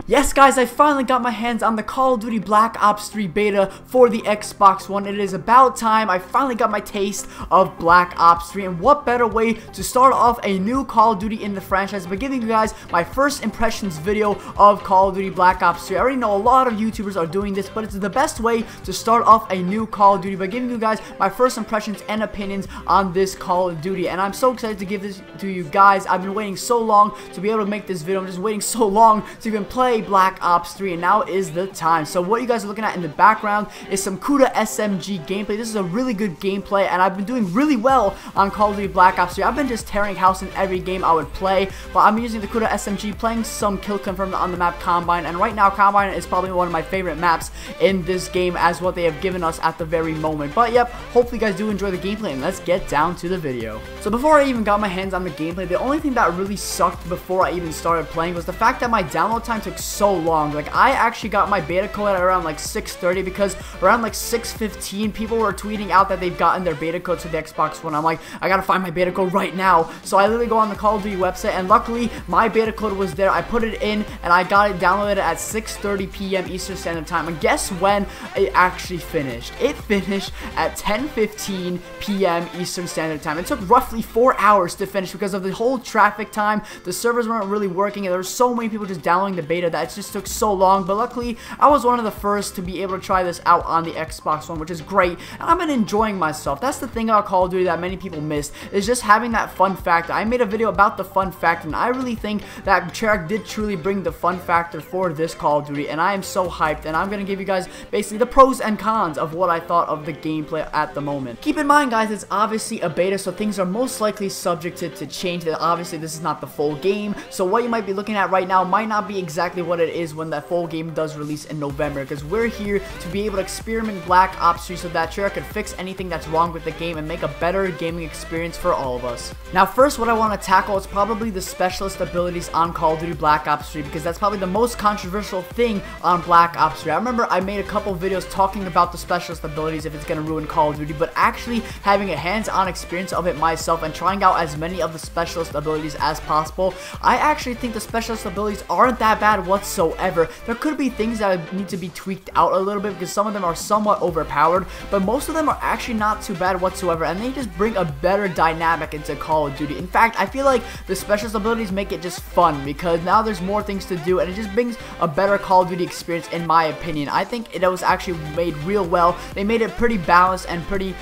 Yes guys, I finally got my hands on the Call of Duty Black Ops 3 beta for the Xbox One. It is about time. I finally got my taste of Black Ops 3, and what better way to start off a new Call of Duty in the franchise by giving you guys my first impressions video of Call of Duty Black Ops 3. I already know a lot of YouTubers are doing this, but it's the best way to start off a new Call of Duty by giving you guys my first impressions and opinions on this Call of Duty. And I'm so excited to give this to you guys. I've been waiting so long to be able to make this video. I'm just waiting so long to even play Black Ops 3, and now is the time. So what you guys are looking at in the background is some Kuda SMG gameplay. This is a really good gameplay, and I've been doing really well on Call of Duty Black Ops 3. I've been just tearing house in every game I would play, but I'm using the Kuda SMG, playing some kill confirmed on the map Combine, and right now Combine is probably one of my favorite maps in this game as what they have given us at the very moment. But yep, hopefully you guys do enjoy the gameplay, and let's get down to the video. So before I even got my hands on the gameplay, the only thing that really sucked before I even started playing was the fact that my download time took so long. Like, I actually got my beta code at around like 6:30 because around like 6:15 people were tweeting out that they've gotten their beta codes to the Xbox One. I'm like, I gotta find my beta code right now. So I literally go on the Call of Duty website, and luckily my beta code was there. I put it in and I got it downloaded at 6:30 p.m. Eastern Standard Time, and guess when it actually finished? It finished at 10:15 p.m. Eastern Standard Time. It took roughly 4 hours to finish because of the whole traffic time. The servers weren't really working, and there were so many people just downloading the beta that it just took so long. But luckily I was one of the first to be able to try this out on the Xbox One, which is great, and I've been enjoying myself. That's the thing about Call of Duty that many people miss, is just having that fun factor. I made a video about the fun factor, and I really think that Treyarch did truly bring the fun factor for this Call of Duty, and I am so hyped, and I'm going to give you guys basically the pros and cons of what I thought of the gameplay at the moment. Keep in mind guys, it's obviously a beta, so things are most likely subjected to change. That obviously this is not the full game, so what you might be looking at right now might not be exactly what it is when that full game does release in November, because we're here to be able to experiment Black Ops 3 so that Treyarch can fix anything that's wrong with the game and make a better gaming experience for all of us. Now first, what I want to tackle is probably the specialist abilities on Call of Duty Black Ops 3, because that's probably the most controversial thing on Black Ops 3. I remember I made a couple videos talking about the specialist abilities, if it's going to ruin Call of Duty, but actually having a hands-on experience of it myself and trying out as many of the specialist abilities as possible, I actually think the specialist abilities aren't that bad whatsoever. There could be things that need to be tweaked out a little bit because some of them are somewhat overpowered, but most of them are actually not too bad whatsoever, and they just bring a better dynamic into Call of Duty. In fact, I feel like the specialist abilities make it just fun because now there's more things to do, and it just brings a better Call of Duty experience in my opinion. I think it was actually made real well. They made it pretty balanced and pretty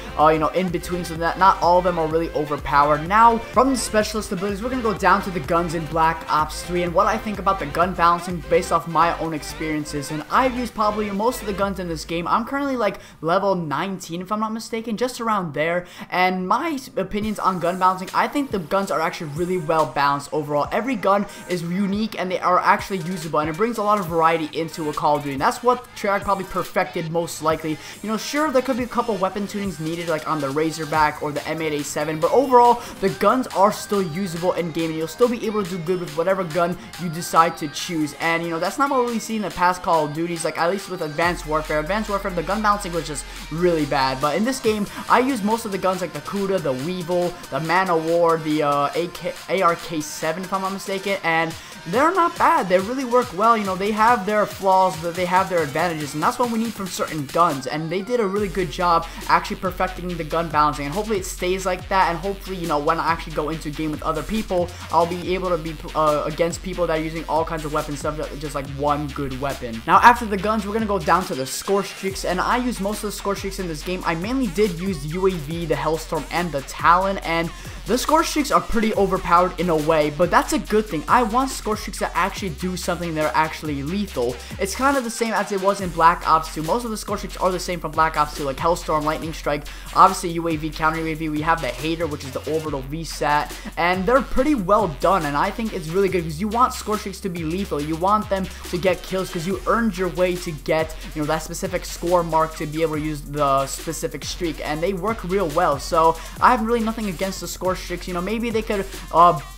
in between, so that not all of them are really overpowered. Now from the specialist abilities, we're gonna go down to the guns in Black Ops 3 and what I think about the gun balancing based off my own experiences. And I've used probably most of the guns in this game. I'm currently like level 19 if I'm not mistaken, just around there, and my opinions on gun balancing, I think the guns are actually really well balanced overall. Every gun is unique and they are actually usable, and it brings a lot of variety into a Call of Duty, and that's what Treyarch probably perfected most likely. Sure, there could be a couple weapon tunings needed like on the Razorback or the M8A7, but overall the guns are still usable in game, and you'll still be able to do good with whatever gun you decide to choose. And that's not what we really see in the past Call of Duties, like at least with Advanced Warfare. Advanced Warfare, the gun balancing was just really bad, but in this game I use most of the guns like the Kuda, the Weevil, the Man of War, the ARK-7 if I'm not mistaken, and they're not bad. They really work well. They have their flaws, but they have their advantages, and that's what we need from certain guns, and they did a really good job actually perfecting the gun balancing, and hopefully it stays like that, and hopefully when I actually go into a game with other people, I'll be able to be against people that are using all kinds of weapons, stuff that just like one good weapon. Now after the guns, we're gonna go down to the score streaks, and I use most of the score streaks in this game. I mainly did use the UAV, the Hellstorm, and the Talon, and the score streaks are pretty overpowered in a way, but that's a good thing. I want score streaks to actually do something that are actually lethal. It's kind of the same as it was in Black Ops 2. Most of the score streaks are the same from Black Ops 2, like Hellstorm, Lightning Strike, obviously UAV, counter UAV. We have the Hater, which is the orbital VSAT, and they're pretty well done, and I think it's really good because you want score streaks to be lethal. You want them to get kills because you earned your way to get that specific score mark to be able to use the specific streak, and they work real well. So I have really nothing against the score streaks. Maybe they could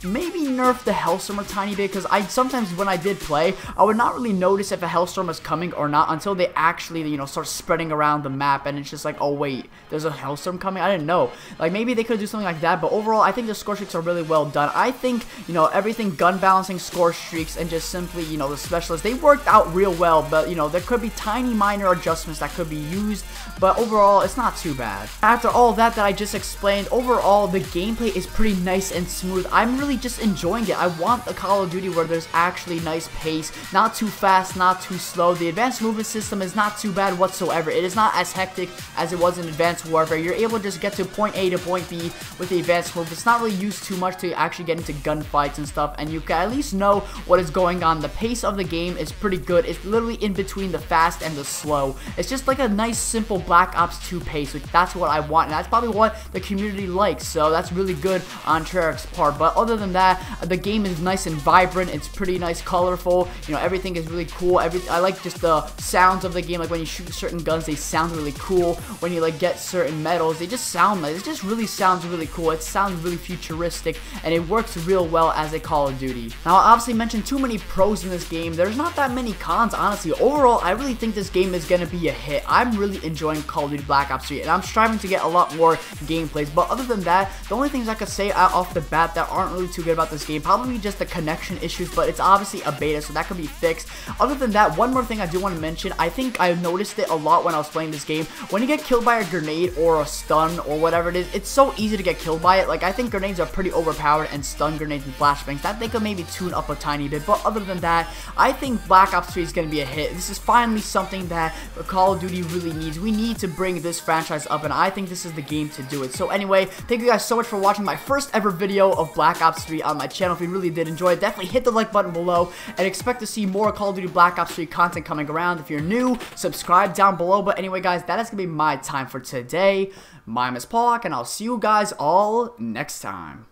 maybe nerf the Hellstorm a tiny bit, because I sometimes when I did play, I would not really notice if a Hellstorm was coming or not until they actually, you know, start spreading around the map, and it's just like, oh wait, there's a Hellstorm coming? I didn't know. Like, maybe they could do something like that, but overall, I think the score streaks are really well done. I think, you know, everything, gun balancing, score streaks, and just simply, you know, the specialists, they worked out real well, but, you know, there could be tiny minor adjustments that could be used, but overall, it's not too bad. After all that I just explained, overall, the gameplay is pretty nice and smooth. I'm really just enjoying it. I want a Call of Duty where there's actually nice pace, not too fast, not too slow. The advanced movement system is not too bad whatsoever. It is not as hectic as it was in Advanced Warfare. You're able to just get to point A to point B with the advanced move. It's not really used too much to actually get into gunfights and stuff, and you can at least know what is going on. The pace of the game is pretty good. It's literally in between the fast and the slow. It's just like a nice, simple Black Ops 2 pace. Like, that's what I want, and that's probably what the community likes, so that's really good on Treyarch's part. But other than that, the game is nice and vibrant. It's pretty nice, colorful. You know, everything is really cool. I like just the sounds of the game. Like, when you shoot certain guns, they sound really cool. When you like get certain medals, they just sound like, it just really sounds really cool. It sounds really futuristic, and it works real well as a Call of Duty. Now, I obviously mentioned too many pros in this game. There's not that many cons, honestly. Overall, I really think this game is gonna be a hit. I'm really enjoying Call of Duty Black Ops 3, and I'm striving to get a lot more gameplays. But other than that, the only things I could say off the bat that aren't really too good about this game, probably just the connection issues, but it's obviously a beta, so that could be fixed. Other than that, one more thing I do want to mention, I think I noticed it a lot when I was playing this game. When you get killed by a grenade or a stun or whatever it is, it's so easy to get killed by it. Like, I think grenades are pretty overpowered, and stun grenades and flashbangs, that they could maybe tune up a tiny bit. But other than that, I think Black Ops 3 is going to be a hit. This is finally something that Call of Duty really needs. We need to bring this franchise up, and I think this is the game to do it. So anyway, thank you guys so much for watching my first ever video of Black Ops 3 on my channel. If you really did enjoy it, definitely hit the like button below, and expect to see more Call of Duty Black Ops 3 content coming around. If you're new, subscribe down below. But anyway, guys, that is going to be my time for today. My name is Paul, and I'll see you guys all next time.